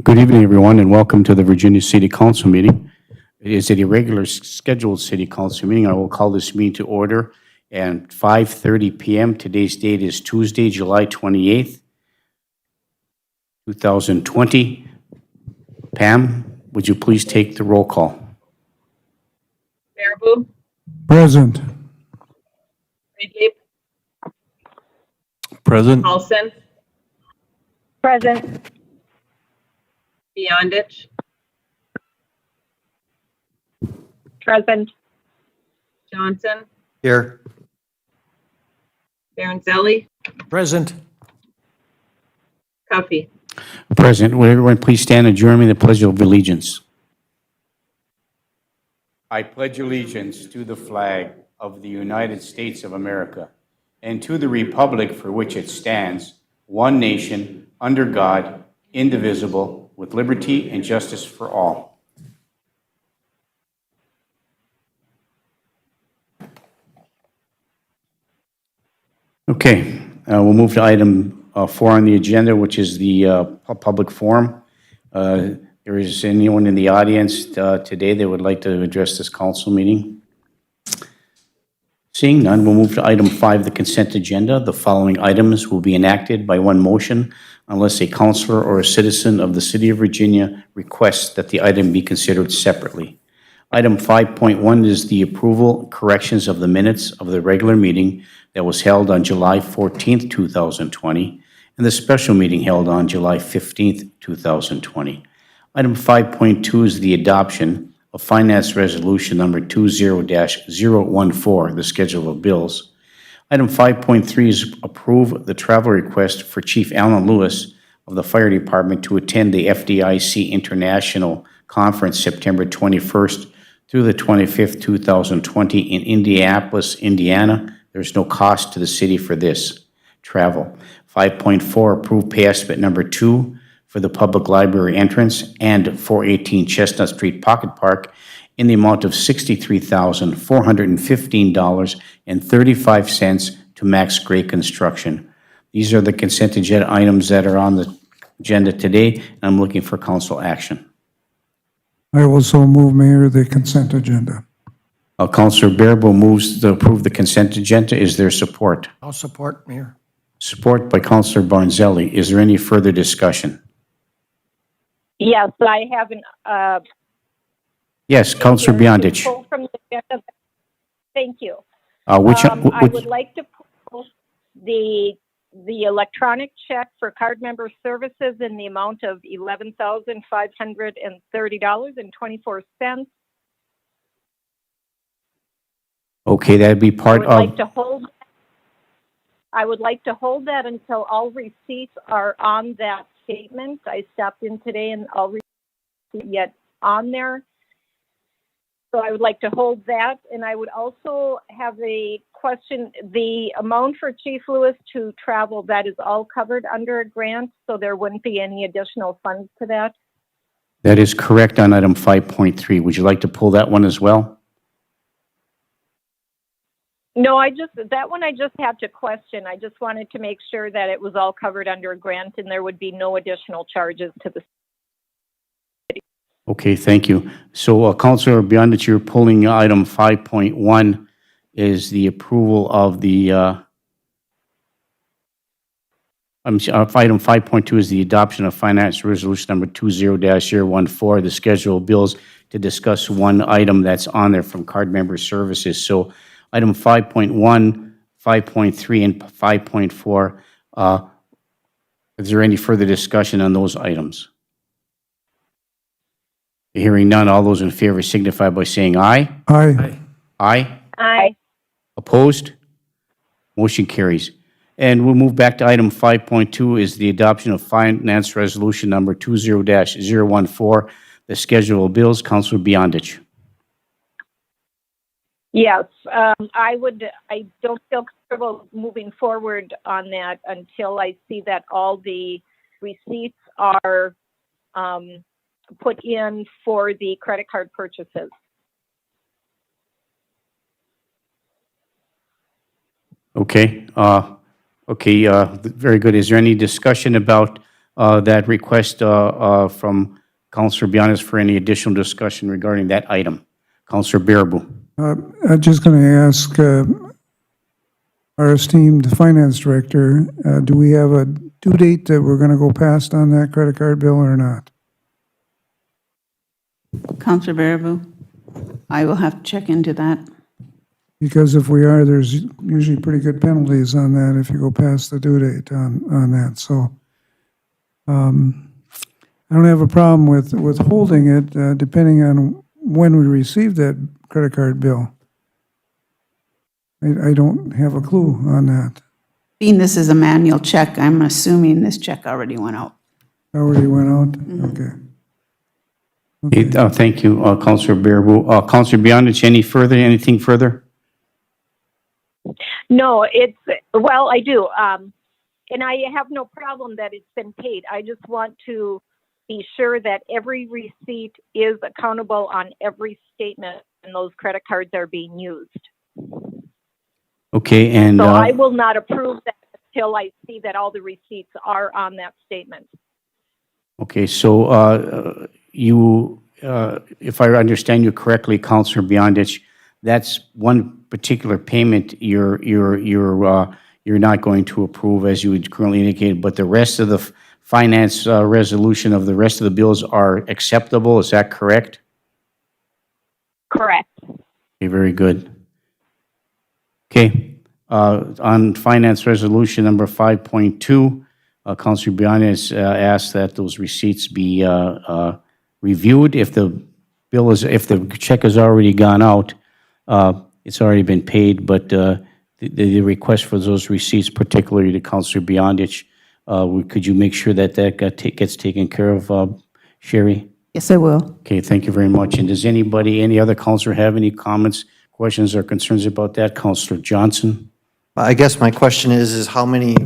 Good evening, everyone, and welcome to the Virginia City Council meeting. It is a regular scheduled City Council meeting. I will call this meeting to order at 5:30 p.m. Today's date is Tuesday, July 28th, 2020. Pam, would you please take the roll call? Baraboo, Present. Ridley, Present. Paulson, Present. Beyondich, Present. Johnson, Here. Baranzelli, Present. Cuffey. Present. Would everyone please stand and join me in the Pledge of Allegiance? I pledge allegiance to the flag of the United States of America and to the republic for which it stands, one nation, under God, indivisible, with liberty and justice for all. Okay, we'll move to item 4 on the agenda, which is the public forum. There is anyone in the audience today that would like to address this council meeting? Seeing none, we'll move to item 5, the consent agenda. The following items will be enacted by one motion unless a councilor or a citizen of the City of Virginia requests that the item be considered separately. Item 5.1 is the approval corrections of the minutes of the regular meeting that was held on July 14th, 2020, and the special meeting held on July 15th, 2020. Item 5.2 is the adoption of Finance Resolution Number 20-014, the schedule of bills. Item 5.3 is approve the travel request for Chief Alan Lewis of the Fire Department to attend the FDIC International Conference September 21st through the 25th, 2020 in Indianapolis, Indiana. There's no cost to the city for this travel. 5.4, approve pay estimate number 2 for the public library entrance and 418 Chestnut Street Pocket Park in the amount of $63,415.35 to Max Gray Construction. These are the consent agenda items that are on the agenda today, and I'm looking for council action. I will so move, Mayor, the consent agenda. Councilor Baraboo moves to approve the consent agenda. Is there support? I'll support, Mayor. Support by Councilor Baranzelli. Is there any further discussion? Yes, I have an, Yes, Councilor Beyondich. pull from the agenda. Thank you. Uh, which, I which, would like to pull the electronic check for card member services in the amount of $11,530.24. okay, that'd be part of, I would like to hold that until all receipts are on that statement. I stopped in today and all receipts yet on there. So I would like to hold that. And I would also have a question. The amount for Chief Lewis to travel, that is all covered under a grant, so there wouldn't be any additional funds to that? that is correct on item 5.3. Would you like to pull that one as well? No, that one I just have to question. I just wanted to make sure that it was all covered under a grant and there would be no additional charges to the. Okay, thank you. So, Councilor Beyondich, you're pulling item 5.1 is the approval of the, item 5.2 is the adoption of Finance Resolution Number 20-014, the schedule of bills to discuss one item that's on there from card member services. So, item 5.1, 5.3, and 5.4, is there any further discussion on those items? Hearing none, all those in favor signify by saying aye. Aye. Aye. Aye. Opposed? Motion carries. And we'll move back to item 5.2 is the adoption of Finance Resolution Number 20-014, the schedule of bills. Councilor Beyondich. Yes, I don't feel comfortable moving forward on that until I see that all the receipts are put in for the credit card purchases. Okay. Very good. Is there any discussion about that request from Counselor Bionis for any additional discussion regarding that item. Counselor Bearable. I'm just going to ask our esteemed finance director, do we have a due date that we're going to go past on that credit card bill or not? Counselor Bearable, I will have to check into that. Because if we are, there's usually pretty good penalties on that if you go past the due date on that. So I don't have a problem with holding it, depending on when we receive that credit card bill. I don't have a clue on that. Being this is a manual check, I'm assuming this check already went out. Already went out? Okay. Thank you, Counselor Bearable. Counselor Bionis, anything further? No, well, I do. And I have no problem that it's been paid. I just want to be sure that every receipt is accountable on every statement and those credit cards are being used. Okay, and So I will not approve that until I see that all the receipts are on that statement. okay, so you, if I understand you correctly, Counselor Beyondich, that's one particular payment you're not going to approve as you would currently indicated, but the rest of the finance resolution of the rest of the bills are acceptable. Is that correct? Correct. Okay, very good. Okay, on finance resolution number 5.2, Councilor Bionis asked that those receipts be reviewed. If the check has already gone out, it's already been paid, but the request for those receipts, particularly to Councilor Beyondich, could you make sure that gets taken care of, Sherry? Yes, I will. Okay, thank you very much. And does any other counselor have any comments, questions, or concerns about that? Counselor Johnson? I guess my question is how many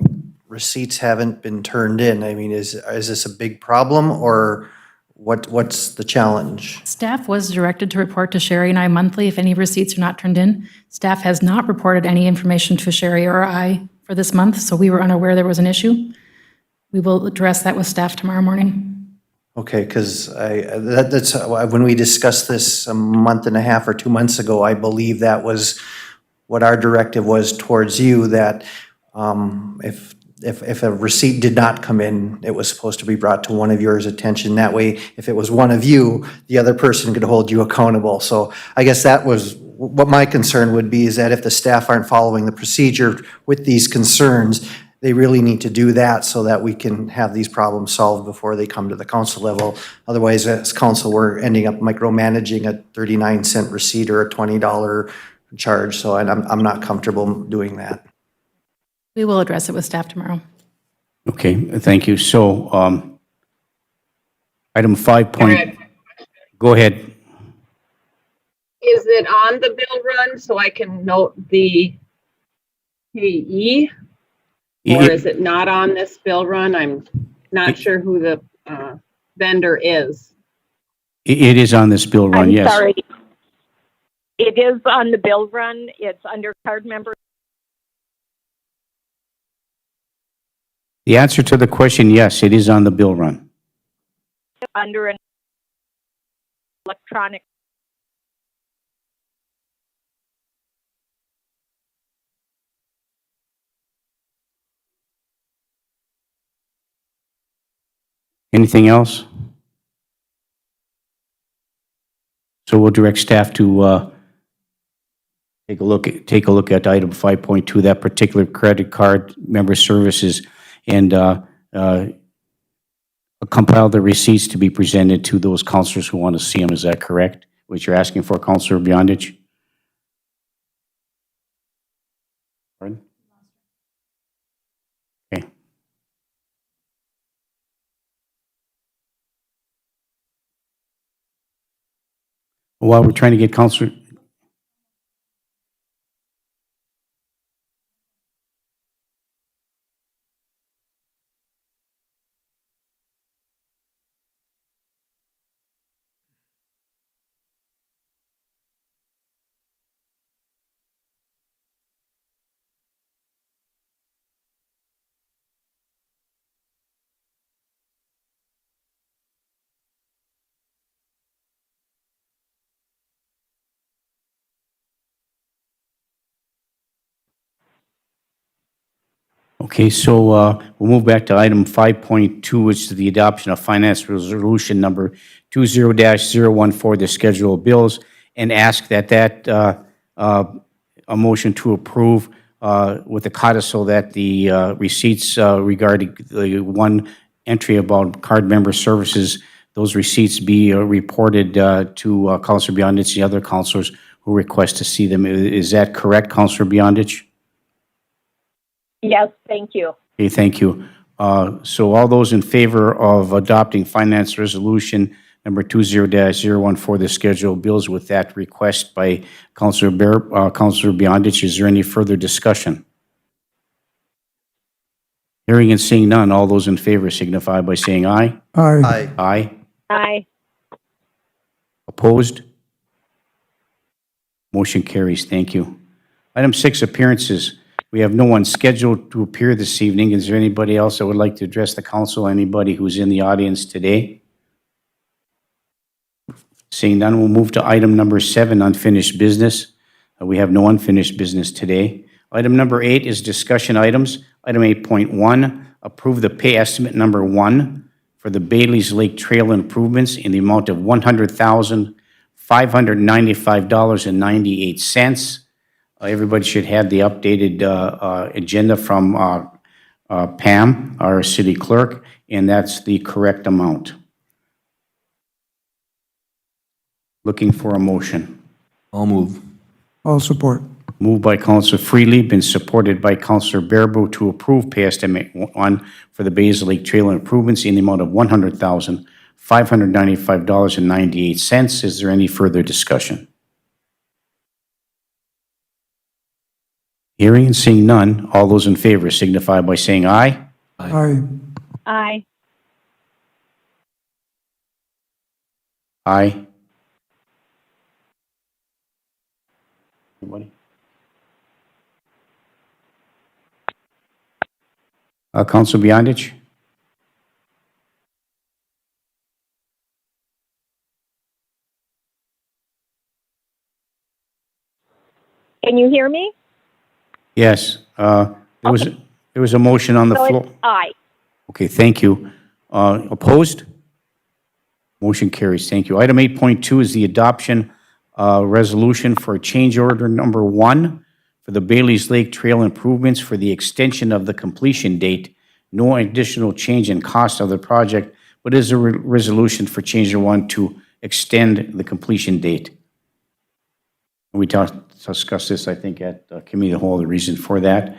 receipts haven't been turned in? I mean, is this a big problem, or what's the challenge? Staff was directed to report to Sherry and I monthly if any receipts are not turned in. Staff has not reported any information to Sherry or I for this month, so we were unaware there was an issue. We will address that with staff tomorrow morning. Okay, because that's when we discussed this a month and a half or 2 months ago, I believe that was what our directive was towards you, that if a receipt did not come in, it was supposed to be brought to one of yours attention. That way, if it was one of you, the other person could hold you accountable. So I guess that was what my concern would be, is that if the staff aren't following the procedure with these concerns, they really need to do that so that we can have these problems solved before they come to the council level. Otherwise, as council, we're ending up micromanaging a 39-cent receipt or a $20 charge. So I'm not comfortable doing that. We will address it with staff tomorrow. Okay, thank you. So, item 5. Go ahead. Is it on the bill run so I can note the payee? Or is it not on this bill run? I'm not sure who the vendor is. It is on this bill run, I'm yes. sorry. It is on the bill run. It's under card member. The answer to the question, yes, it is on the bill run. Under an electronic. Anything else? So we'll direct staff to take a look at item 5.2, that particular credit card member services, and compile the receipts to be presented to those counselors who want to see them. Is that correct? What you're asking for, Counselor Beyondich? Pardon? Okay. While we're trying to get Counselor, Okay, so we'll move back to item 5.2, which is the adoption of finance resolution number 20-014, the schedule of bills, and ask that a motion to approve with the codicil that the receipts regarding the one entry about card member services, those receipts be reported to Counselor Beyondich, the other counselors who request to see them. Is that correct, Counselor Beyondich? Yes, thank you. Okay, thank you. So all those in favor of adopting finance resolution number 20-014, the schedule of bills with that request by Counselor Beyondich, is there any further discussion? Hearing and seeing none, all those in favor signify by saying aye. Aye. Aye. Aye. Aye. Opposed? Motion carries. Thank you. Item 6, appearances. We have no one scheduled to appear this evening. Is there anybody else that would like to address the council? Anybody who's in the audience today? Seeing none, we'll move to item number 7, unfinished business. We have no unfinished business today. Item number 8 is discussion items. Item 8.1, approve the pay estimate number 1 for the Bailey's Lake Trail improvements in the amount of $100,595.98. Everybody should have the updated agenda from Pam, our city clerk, and that's the correct amount. Looking for a motion. I'll move. All support. Moved by Councilor Freely, been supported by Councilor Bearable to approve pay estimate 1 for the Bailey's Lake Trail improvements in the amount of $100,595.98. Is there any further discussion? Hearing and seeing none, all those in favor signify by saying aye. Aye. Aye. Aye. Anybody? Councilor Beyondich? Can you hear me? Yes. There was a motion on the So floor. it's aye. Okay, thank you. Opposed? Motion carries. Thank you. Item 8.2 is the adoption resolution for change order number 1 for the Bailey's Lake Trail improvements for the extension of the completion date. No additional change in cost of the project, but is a resolution for change order 1 to extend the completion date. We discussed this, I think, at committee of the whole, the reason for that.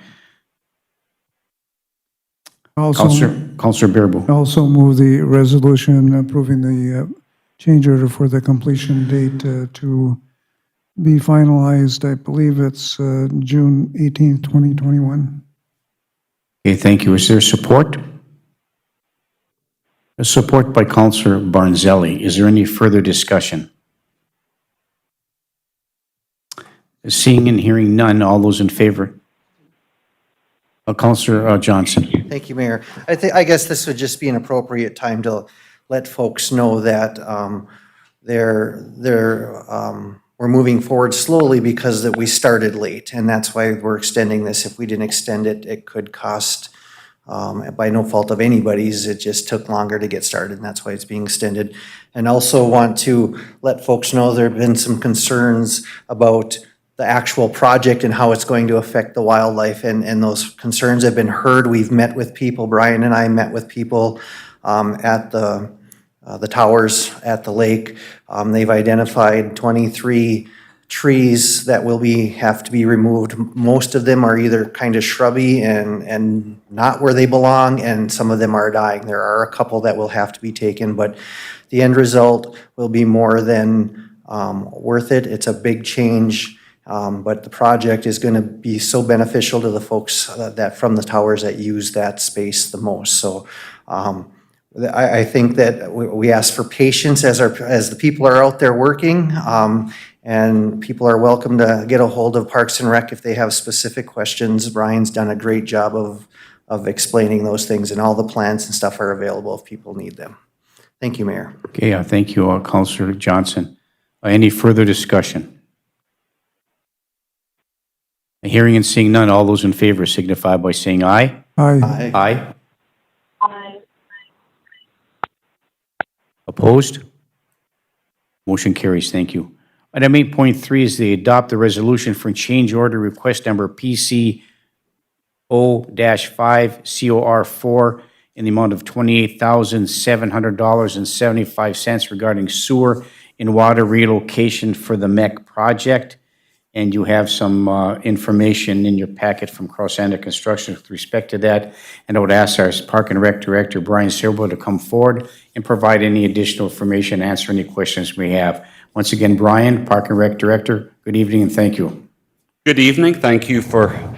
Councilor Bearable. Also move the resolution approving the change order for the completion date to be finalized. I believe it's June 18th, 2021. Okay, thank you. Is there support? Support by Councilor Barnzelli. Is there any further discussion? Seeing and hearing none, all those in favor? Councilor Johnson. Thank you, Mayor. I guess this would just be an appropriate time to let folks know that we're moving forward slowly because that we started late, and that's why we're extending this. If we didn't extend it, it could cost, by no fault of anybody's, it just took longer to get started, and that's why it's being extended. And also want to let folks know there have been some concerns about the actual project and how it's going to affect the wildlife, and those concerns have been heard. We've met with people, Brian and I met with people at the towers at the lake. They've identified 23 trees that will have to be removed. Most of them are either kind of shrubby and not where they belong, and some of them are dying. There are a couple that will have to be taken, but the end result will be more than worth it. It's a big change. But the project is going to be so beneficial to the folks that from the towers that use that space the most. So I think that we ask for patience as the people are out there working, and people are welcome to get a hold of Parks and Rec if they have specific questions. Brian's done a great job of explaining those things, and all the plans and stuff are available if people need them. Thank you, Mayor. Okay, thank you, Councilor Johnson. Any further discussion? Hearing and seeing none, all those in favor signify by saying aye. Aye. Aye. Aye. Opposed? Motion carries. Thank you. Item 8.3 is to adopt the resolution for change order request number PC O-5 COR4 in the amount of $28,700.75 regarding sewer and water relocation for the MEC project. And you have some information in your packet from Crosanda Construction with respect to that. And I would ask our Park and Rec Director, Brian Serbo, to come forward and provide any additional information, answer any questions we have. Once again, Brian, Park and Rec Director, good evening and thank you. Good evening. Thank you for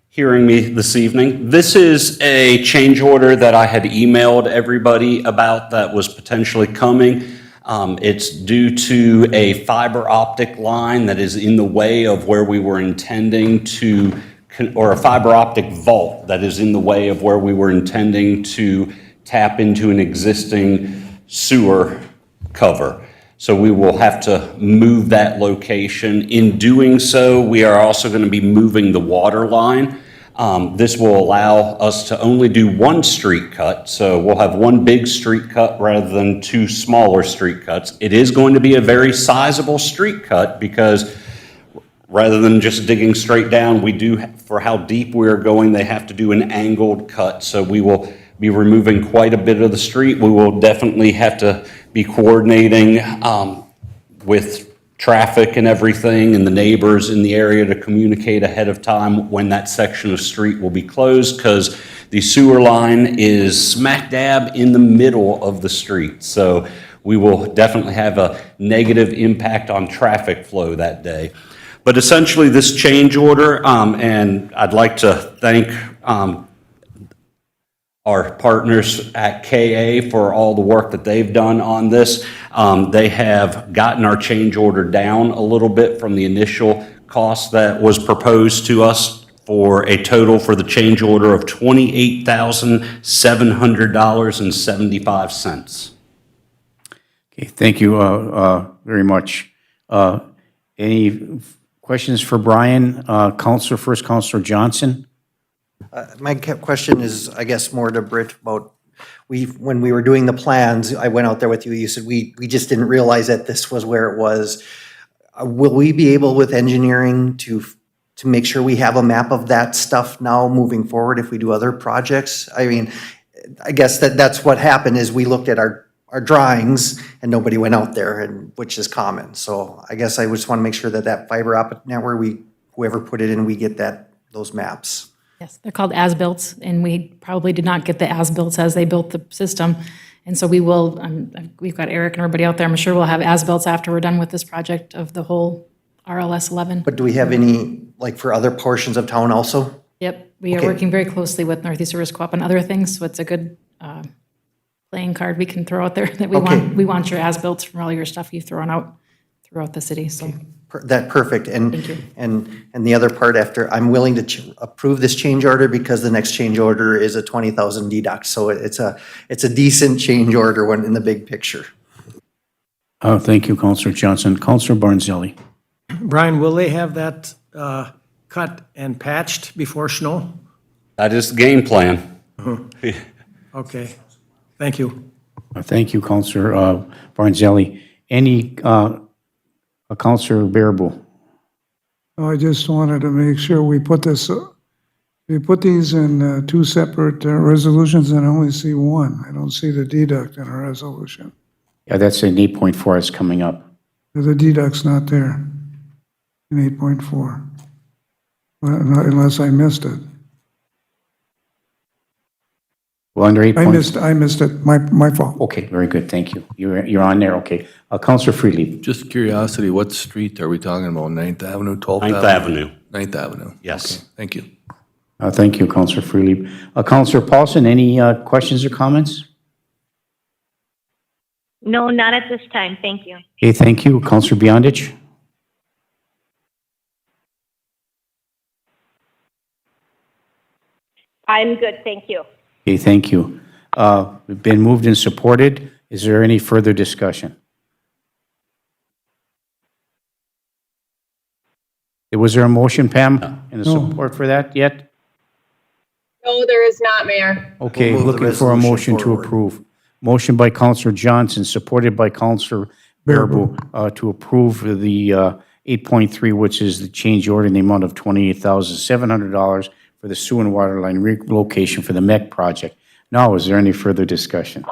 hearing me this evening. This is a change order that I had emailed everybody about that was potentially coming. It's due to a fiber optic line that is in the way of where we were intending to, or a fiber optic vault that is in the way of where we were intending to tap into an existing sewer cover. So we will have to move that location. In doing so, we are also going to be moving the water line. This will allow us to only do one street cut. So we'll have one big street cut rather than two smaller street cuts. It is going to be a very sizable street cut because rather than just digging straight down, we do, for how deep we're going, they have to do an angled cut. So we will be removing quite a bit of the street. We will definitely have to be coordinating with traffic and everything and the neighbors in the area to communicate ahead of time when that section of street will be closed, because the sewer line is smack dab in the middle of the street. So we will definitely have a negative impact on traffic flow that day. But essentially this change order, and I'd like to thank our partners at KA for all the work that they've done on this. They have gotten our change order down a little bit from the initial cost that was proposed to us, for a total for the change order of $28,700.75. Okay, thank you very much. Any questions for Brian? First Counselor Johnson? My question is, I guess, more to Britt about, when we were doing the plans, I went out there with you, you said we just didn't realize that this was where it was. Will we be able with engineering to make sure we have a map of that stuff now moving forward if we do other projects? I mean, I guess that's what happened, is we looked at our drawings and nobody went out there, and which is common. So I guess I just want to make sure that fiber optic network, whoever put it in, we get those maps. Yes, they're called as-built, and we probably did not get the as-built as they built the system. And so we will, we've got Eric and everybody out there, I'm sure we'll have as-built after we're done with this project of the whole RLS 11. But do we have any, like, for other portions of town also? Yep, we are Okay. working very closely with Northeast Service Co-op and other things, so it's a good playing card we can throw out there, that Okay. we want your as-built from all your stuff you've thrown out throughout the city, so. Perfect. Thank you. And the other part after, I'm willing to approve this change order because the next change order is a 20,000 deduct. So it's a decent change order when in the big picture. Thank you, Counselor Johnson. Counselor Barnzelli? Brian, will they have that cut and patched before snow? That is the game plan. Okay, thank you. Thank you, Counselor Barnzelli. Any, Counselor Bearable? I just wanted to make sure we put these in two separate resolutions, and I only see one. I don't see the deduct in a resolution. Yeah, that's an 8.4 that's coming up. The deduct's not there in 8.4, unless I missed it. Well, under 8. I missed it, my fault. Okay, very good, thank you. You're on there, okay. Counselor Freely? Just curiosity, what street are we talking about? 9th Avenue, 12th Avenue? 9th Avenue. 9th Avenue. Yes. Okay, thank you. Thank you, Counselor Freely. Counselor Paulson, any questions or comments? No, not at this time. Thank you. Okay, thank you. Counselor Beyondich? I'm good, thank you. Okay, thank you. We've been moved and supported. Is there any further discussion? Was there a motion, Pam, and a support for that yet? No, there is not, Mayor. Okay, We'll move the looking for a resolution motion to forward. approve. Motion by Counselor Johnson, supported by Counselor Bearable, to approve the 8.3, which is the change order in the amount of $28,700 for the sewer and water line relocation for the MEC project. Now, is there any further discussion?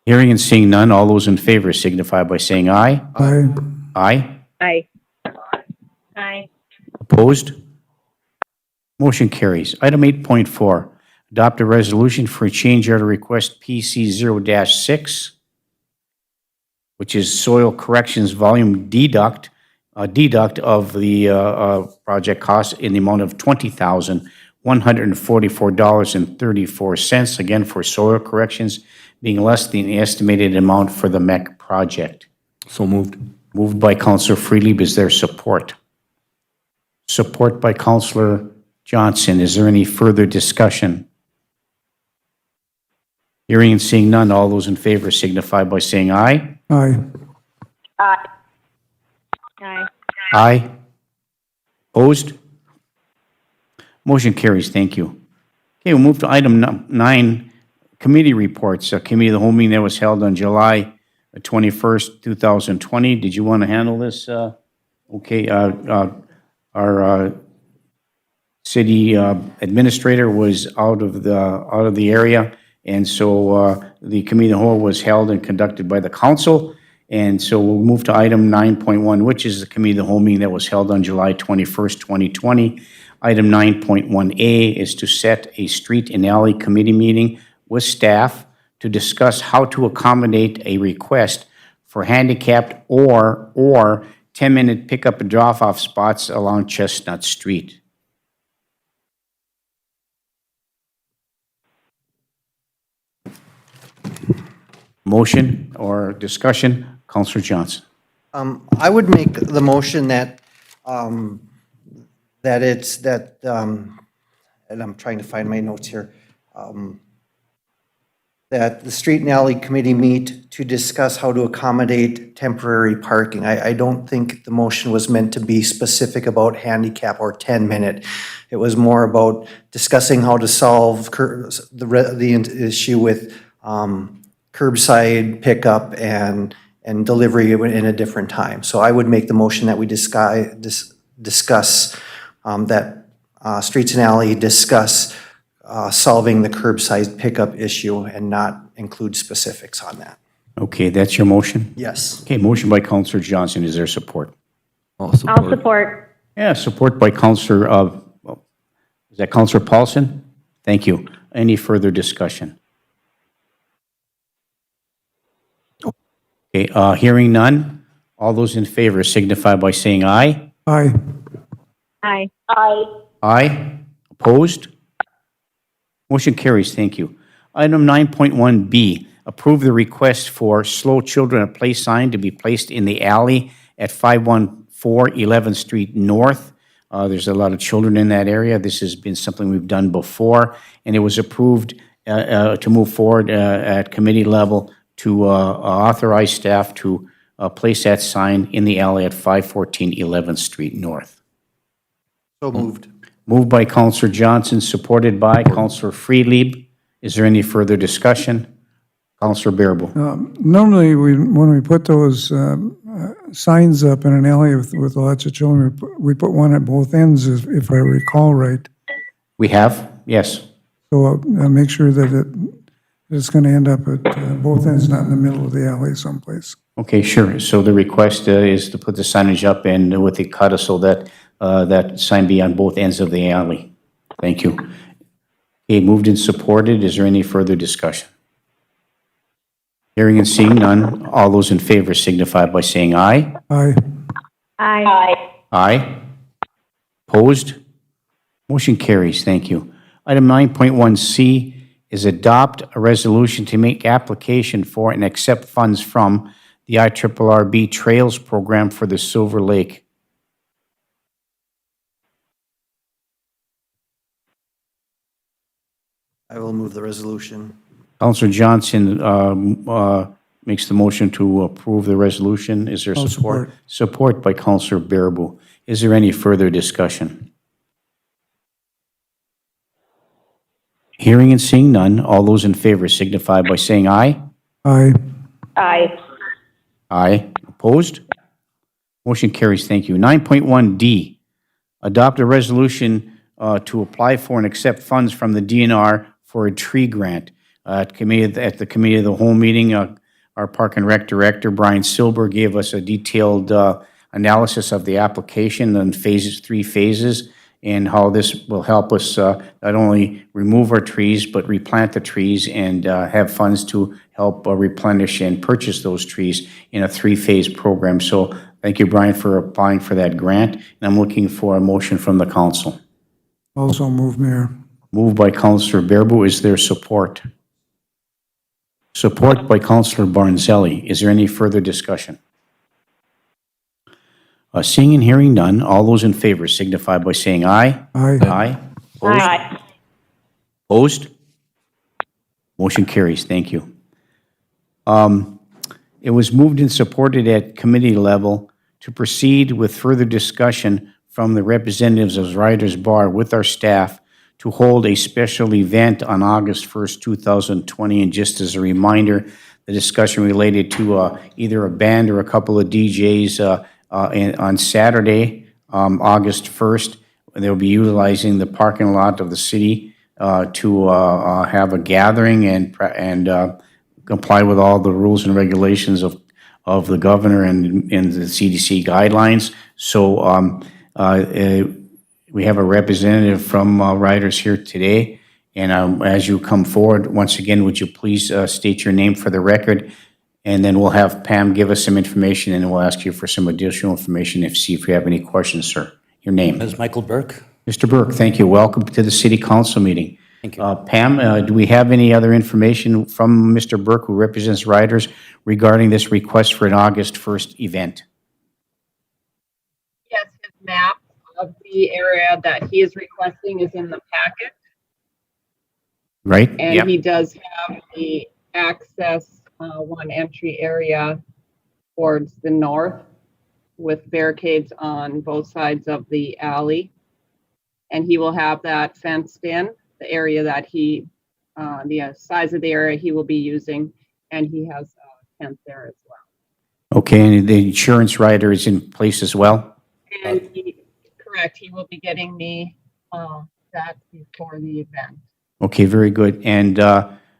Hearing and seeing none, all those in favor signify by saying aye. Aye. Aye. Aye. Aye. Opposed? Motion carries. Item 8.4, adopt a resolution for a change order request PC 0-6, which is soil corrections volume deduct of the project cost in the amount of $20,144.34, again for soil corrections being less than the estimated amount for the MEC project. So moved. Moved by Counselor Freely. Is there support? Support by Counselor Johnson. Is there any further discussion? Hearing and seeing none, all those in favor signify by saying aye. Aye. Aye. Aye. Aye. Opposed? Motion carries. Thank you. Okay, we'll move to item 9, committee reports. A committee of the whole meeting that was held on July 21st, 2020. Did you want to handle this? Okay, our city administrator was out of the area, and so the committee of the whole was held and conducted by the council. And so we'll move to item 9.1, which is the committee of the whole meeting that was held on July 21st, 2020. Item 9.1A is to set a street and alley committee meeting with staff to discuss how to accommodate a request for handicapped or 10-minute pickup and drop-off spots along Chestnut Street. Motion or discussion? Counselor Johnson. I would make the motion that, and I'm trying to find my notes here, that the Street and Alley Committee meet to discuss how to accommodate temporary parking. I don't think the motion was meant to be specific about handicap or 10-minute. It was more about discussing how to solve the issue with curbside pickup and delivery in a different time. So I would make the motion that we discuss that Streets and Alley discuss solving the curbside pickup issue and not include specifics on that. Okay, that's your motion? Yes. Okay, motion by Counselor Johnson. Is there support? I'll support. I'll support. Yeah, support by Counselor, is that Counselor Paulson? Thank you. Any further discussion? Okay, hearing none. All those in favor signify by saying aye. Aye. Aye. Aye. Aye. Opposed? Motion carries. Thank you. Item 9.1B, approve the request for slow children at play sign to be placed in the alley at 514 11th Street North. There's a lot of children in that area. This has been something we've done before, and it was approved to move forward at committee level to authorize staff to place that sign in the alley at 514 11th Street North. So moved. Moved by Counselor Johnson, supported by Counselor Freelieb. Is there any further discussion? Counselor Bearable. Normally, when we put those signs up in an alley with lots of children, we put one at both ends, if I recall right. We have? Yes. So make sure that it's going to end up at both ends, not in the middle of the alley someplace. Okay, sure. So the request is to put the signage up and with the codicil that that sign be on both ends of the alley. Thank you. Okay, moved and supported. Is there any further discussion? Hearing and seeing none, all those in favor signify by saying aye. Aye. Aye. Aye. Opposed? Motion carries. Thank you. Item 9.1C is adopt a resolution to make application for and accept funds from the IRRB Trails Program for the Silver Lake. I will move the resolution. Counselor Johnson makes the motion to approve the resolution. Is there I'll support? support. Support. By, Counselor Bearable. Is there any further discussion? Hearing and seeing none, all those in favor signify by saying aye. Aye. Aye. Aye. Opposed? Motion carries. Thank you. 9.1D, adopt a resolution to apply for and accept funds from the DNR for a tree grant. At the committee of the whole meeting, our Park and Rec Director, Brian Silber, gave us a detailed analysis of the application and three phases, and how this will help us not only remove our trees, but replant the trees and have funds to help replenish and purchase those trees in a three-phase program. So thank you, Brian, for applying for that grant, and I'm looking for a motion from the council. Also move, Mayor. Moved by Councillor Bearable. Is there support? Support by Councillor Barnzelli. Is there any further discussion? Seeing and hearing none, all those in favor signify by saying aye. Aye. Aye. Opposed? Aye. Opposed? Motion carries. Thank you. It was moved and supported at committee level to proceed with further discussion from the representatives of Riders Bar with our staff to hold a special event on August 1st, 2020. And just as a reminder, the discussion related to either a band or a couple of DJs on Saturday, August 1st. They'll be utilizing the parking lot of the city to have a gathering and comply with all the rules and regulations of the governor and the CDC guidelines. So we have a representative from Riders here today. And as you come forward, once again, would you please state your name for the record? And then we'll have Pam give us some information, and we'll ask you for some additional information see if you have any questions, sir. Your name? Ms. Michael Burke. Mr. Burke, thank you. Welcome to the City Council meeting. Thank you. Pam, do we have any other information from Mr. Burke, who represents Riders, regarding this request for an August 1st event? Yes, his map of the area that he is requesting is in the packet. Right? And Yep. he does have the access one entry area towards the north with barricades on both sides of the alley. And he will have that fenced in, the area that the size of the area he will be using, and he has a tent there as well. Okay, and the insurance rider is in place as well? And correct, he will be getting me that before the event. Okay, very good. And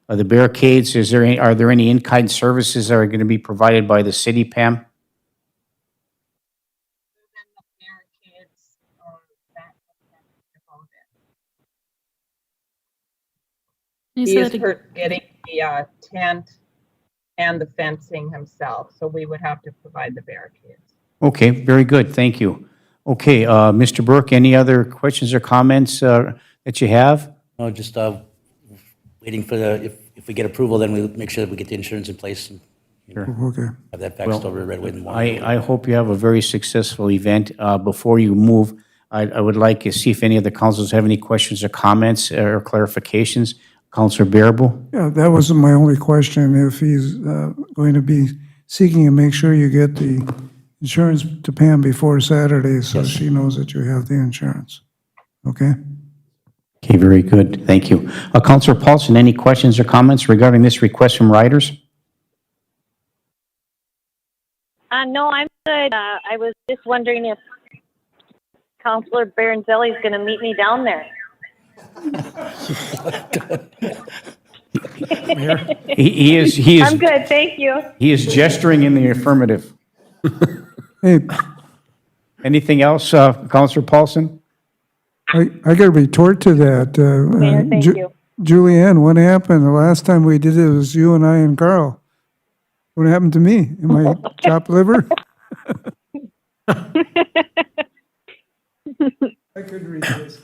the barricades, are there any in-kind services that are going to be provided by the city, Pam? Barricades, that- about it. Can you He say is that again? getting the tent and the fencing himself, so we would have to provide the barricades. Okay, very good. Thank you. Okay, Mr. Burke, any other questions or comments that you have? No, just waiting for if we get approval, then we'll make sure that we get the insurance in place and Okay. have that faxed over right away in the morning. I hope you have a very successful event. Before you move, I would like to see if any of the councils have any questions or comments or clarifications. Councilor Bearable? Yeah, that was my only question, if he's going to be seeking to make sure you get the insurance to Pam before Saturday, so she knows that you have the insurance. Okay? Okay, very good. Thank you. Councilor Paulson, any questions or comments regarding this request from riders? No, I'm good. I was just wondering if Counselor Baranzelli is going to meet me down there. He I'm good, thank you. is gesturing in the affirmative. Hey, Anything else, Councilor Paulson? I got a retort to that. Mayor, thank you. Julianne, what happened? The last time we did it was you and I and Carl. What happened to me? Am I chopped liver? I could read this.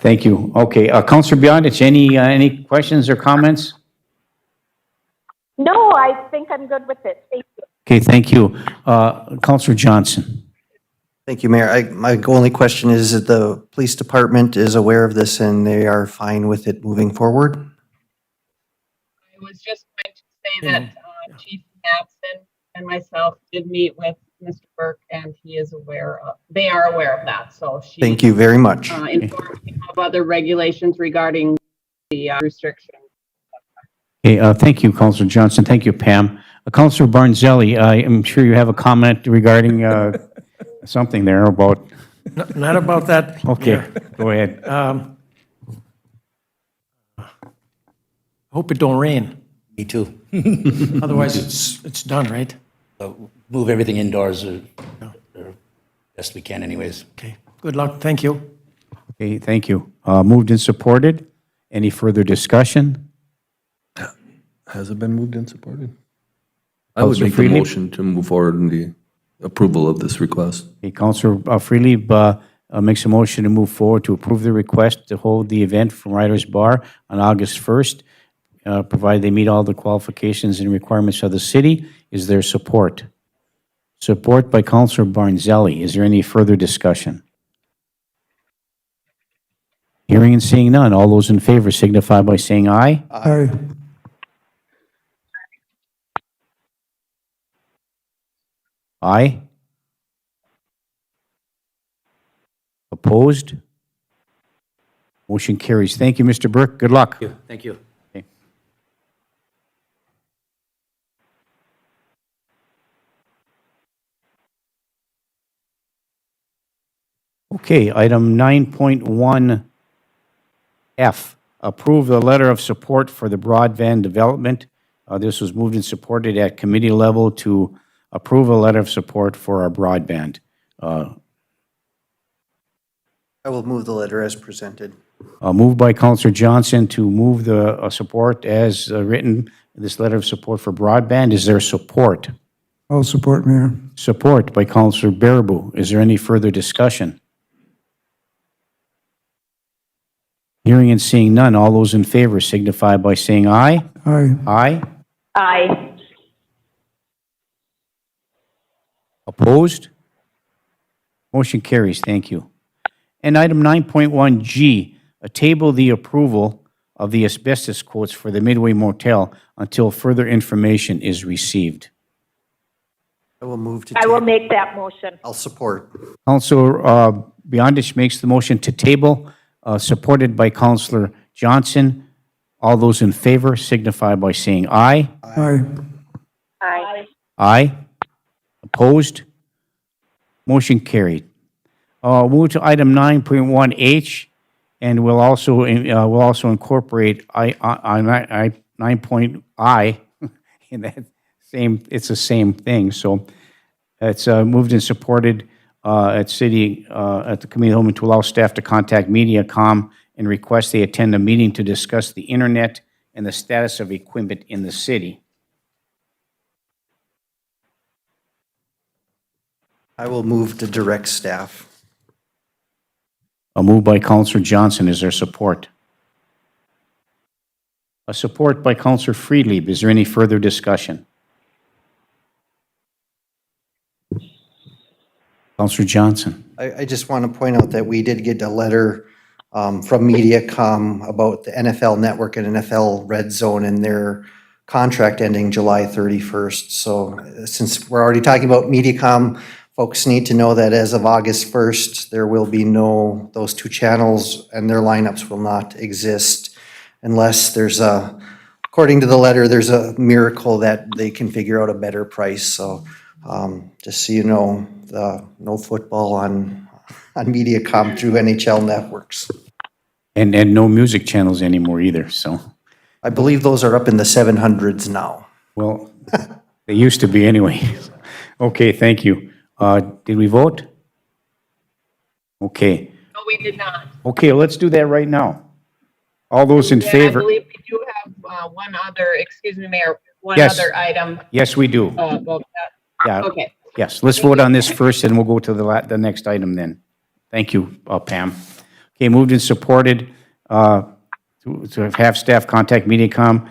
Thank you. Okay, Councilor Beyondich, any questions or comments? No, I think I'm good with it. Thank you. Okay, thank you. Councilor Johnson? Thank you, Mayor. My only question is that the police department is aware of this and they are fine with it moving forward? I was just going to say that Chief Matson and myself did meet with Mr. Burke, and they are aware of that, so she Thank you very much. informed me of other regulations regarding the restriction. Okay, thank you, Counselor Johnson. Thank you, Pam. Counselor Barnzelli, I am sure you have a comment regarding something there about, Not about that. okay, go ahead. Hope it don't rain. Me too. Otherwise, it's done, right? Move everything indoors or best we can anyways. Okay, good luck. Thank you. Okay, thank you. Moved and supported. Any further discussion? Has it been moved and supported? I would Counselor make the Freely? motion to move forward in the approval of this request. Okay, Counselor Freely makes a motion to move forward to approve the request to hold the event from Riders Bar on August 1st, provided they meet all the qualifications and requirements of the city. Is there support? Support by Counselor Barnzelli. Is there any further discussion? Hearing and seeing none. All those in favor signify by saying aye. Aye. Aye. Opposed? Motion carries. Thank you, Mr. Burke. Good luck. Thank you. Okay, item 9.1F, approve the letter of support for the broadband development. This was moved and supported at committee level to approve a letter of support for our broadband. I will move the letter as presented. Moved by Counselor Johnson to move the support as written, this letter of support for broadband. Is there support? I'll support, Mayor. Support by Counselor Baraboo. Is there any further discussion? Hearing and seeing none, all those in favor signify by saying aye. Aye. Aye. Aye. Opposed? Motion carries. Thank you. And item 9.1G, table the approval of the asbestos quotes for the Midway Motel until further information is received. I will move to. I will make that motion. I'll support. Counselor Beyondich makes the motion to table, supported by Counselor Johnson. All those in favor signify by saying aye. Aye. Aye. Aye. Opposed? Motion carried. Move to item 9.1H, and we'll also incorporate 9.I in that same. It's the same thing. So it's moved and supported at the committee home to allow staff to contact MediaCom and request they attend a meeting to discuss the internet and the status of equipment in the city. I will move to direct staff. A move by Counselor Johnson. Is there support? A support by Counselor Friedlieb. Is there any further discussion? Counselor Johnson. I just want to point out that we did get a letter from MediaCom about the NFL Network and NFL Red Zone and their contract ending July 31st. So since we're already talking about MediaCom, folks need to know that as of August 1st, there will be those two channels and their lineups will not exist unless according to the letter, there's a miracle that they can figure out a better price. So just so you know, no football on MediaCom through NHL networks. And no music channels anymore either, so. I believe those are up in the 700s now. Well, they used to be anyway. Okay, thank you. Did we vote? Okay. No, we did not. Okay, let's do that right now. All those in Yeah, I favor? believe we do have one other, excuse me, Mayor, one Yes. other item Yes, we do. about that. Yeah. Okay. Yes, let's vote on this first, and we'll go to the next item then. Thank you, Pam. Okay, moved and supported to have staff contact MediaCom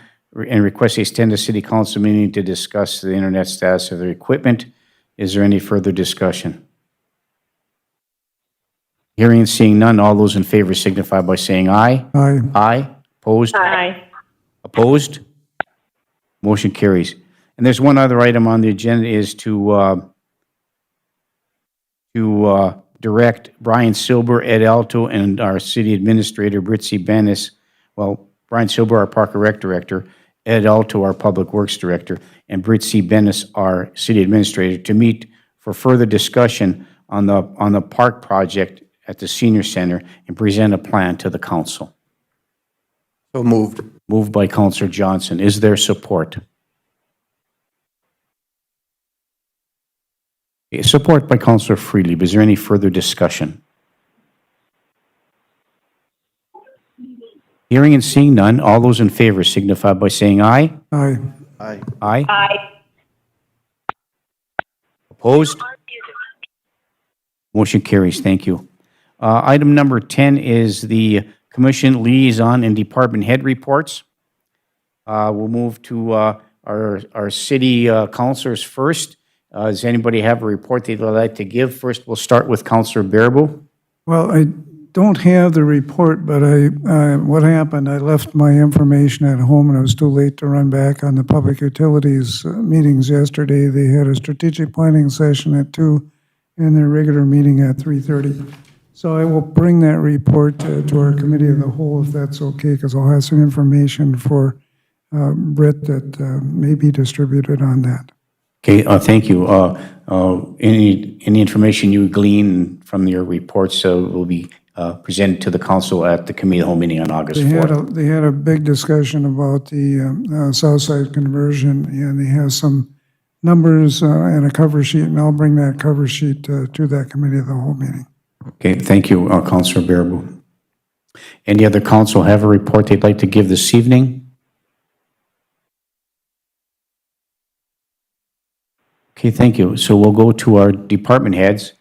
and request they attend a city council meeting to discuss the internet status of their equipment. Is there any further discussion? Hearing and seeing none, all those in favor signify by saying aye. Aye. Aye. Opposed? Aye. Opposed? Motion carries. And there's one other item on the agenda is to direct Brian Silber, Ed Alto, and our city administrator, Britzy Bennis. Well, Brian Silber, our Park and Rec Director, Ed Alto, our Public Works Director, and Britt C. Bennis, our City Administrator, to meet for further discussion on the park project at the Senior Center and present a plan to the council. So moved. Moved by Counselor Johnson. Is there support? Support by Counselor Freely. Is there any further discussion? Hearing and seeing none, all those in favor signify by saying aye. Aye. Aye. Aye. Aye. Opposed? Motion carries. Thank you. Item number 10 is the Commission Liaison and Department Head Reports. We'll move to our city councilors first. Does anybody have a report they'd like to give? First, we'll start with Counselor Bearable. Well, I don't have the report, but what happened, I left my information at home and it was too late to run back on the public utilities meetings yesterday. They had a strategic planning session at 2 and their regular meeting at 3:30. So I will bring that report to our committee of the whole, if that's okay, because I'll have some information for Britt that may be distributed on that. Okay, thank you. Any information you glean from your reports will be presented to the council at the committee of the whole meeting on August 4th. They had a big discussion about the south side conversion, and they have some numbers and a cover sheet, and I'll bring that cover sheet to that committee of the whole meeting. Okay, thank you, Counselor Bearable. Any other council have a report they'd like to give this evening? Okay, thank you. So we'll go to our department heads.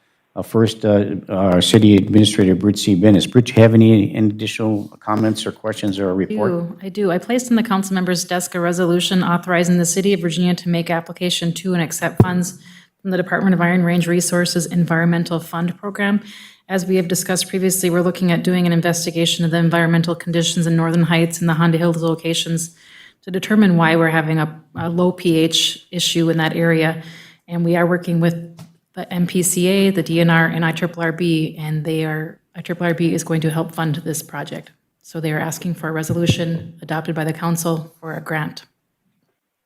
First, our City Administrator, Britt C. Bennis. Britt, do you have any additional comments or questions or a report? I do. I placed in the council member's desk a resolution authorizing the City of Virginia to make application to and accept funds from the Department of Iron Range Resources Environmental Fund Program. As we have discussed previously, we're looking at doing an investigation of the environmental conditions in Northern Heights and the Honda Hills locations to determine why we're having a low pH issue in that area. And we are working with the MPCA, the DNR, and IRRB, and IRRB is going to help fund this project. So they are asking for a resolution adopted by the council for a grant.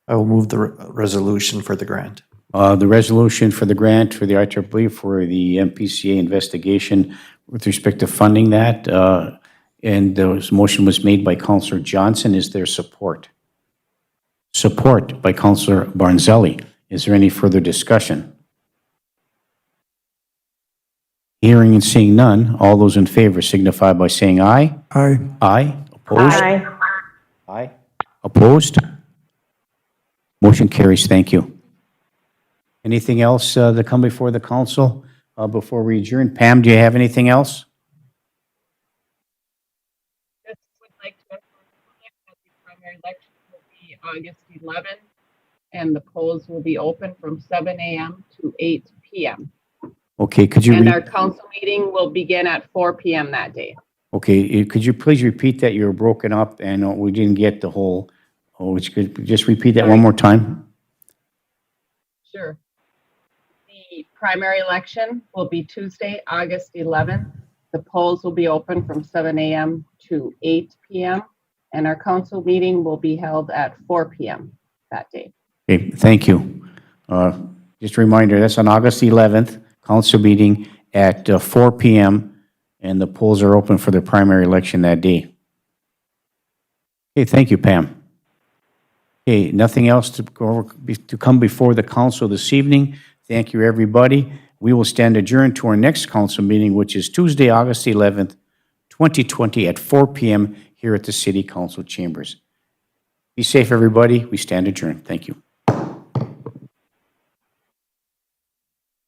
I will move the resolution for the grant. The resolution for the grant for the IRRB for the MPCA investigation with respect to funding that, and the motion was made by Counselor Johnson. Is there support? Support by Counselor Barnzelli. Is there any further discussion? Hearing and seeing none, all those in favor signify by saying aye. Aye. Aye. Opposed? Aye. Aye. Opposed? Motion carries. Thank you. Anything else to come before the council before we adjourn? Pam, do you have anything else? Just would like to inform that the primary election will be August 11th, and the polls will be open from 7 a.m. to 8 p.m. Okay, could you? And our council meeting will begin at 4 p.m. that day. Okay, could you please repeat that? You were broken up and we didn't get the whole, could you just repeat that one more time? Sure. The primary election will be Tuesday, August 11th. The polls will be open from 7 a.m. to 8 p.m. And our council meeting will be held at 4 p.m. that day. Okay, thank you. Just a reminder, that's on August 11th, council meeting at 4 p.m. and the polls are open for the primary election that day. Okay, thank you, Pam. Okay, nothing else to come before the council this evening. Thank you, everybody. We will stand adjourned to our next council meeting, which is Tuesday, August 11th, 2020 at 4 p.m. here at the City Council Chambers. Be safe, everybody. We stand adjourned. Thank you.